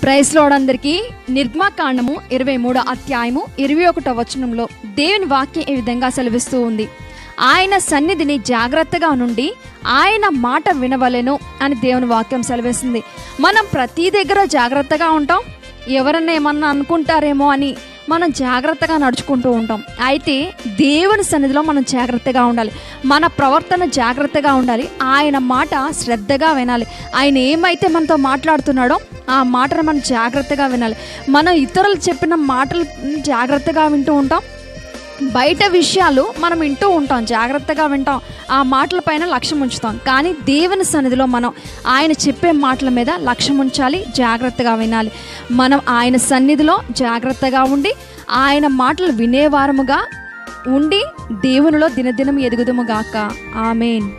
Praise lord అందరికీ. నిర్గమకాండము 23వ అధ్యాయము 21వ వచనంలో దేవుని వాక్యం ఈ విధంగా సెలవిస్తూ ఉంది. ఆయన సన్నిధిని జాగ్రత్తగా నుండి ఆయన మాట వినవలెను అని దేవుని వాక్యం సెలవిస్తుంది. మనం ప్రతి దగ్గర జాగ్రత్తగా ఉంటాం. ఎవరన్నా ఏమన్నా అనుకుంటారేమో అని మనం జాగ్రత్తగా నడుచుకుంటూ ఉంటాం. అయితే దేవుని సన్నిధిలో మనం జాగ్రత్తగా ఉండాలి. మన ప్రవర్తన జాగ్రత్తగా ఉండాలి. ఆయన మాట శ్రద్ధగా వినాలి. ఆయన ఏమైతే మనతో మాట్లాడుతున్నాడో ఆ మాటను మనం జాగ్రత్తగా వినాలి. మనం ఇతరులు చెప్పిన మాటలు జాగ్రత్తగా వింటూ ఉంటాం. బయట విషయాలు మనం వింటూ ఉంటాం, జాగ్రత్తగా వింటాం, ఆ మాటల పైన లక్ష్యం ఉంచుతాం. కానీ దేవుని సన్నిధిలో మనం ఆయన చెప్పే మాటల మీద లక్ష్యం ఉంచాలి, జాగ్రత్తగా వినాలి. మనం ఆయన సన్నిధిలో జాగ్రత్తగా ఉండి ఆయన మాటలు వినేవారముగా ఉండి దేవునిలో దినదినం ఎదుగుదుముగాక. ఆమేన్.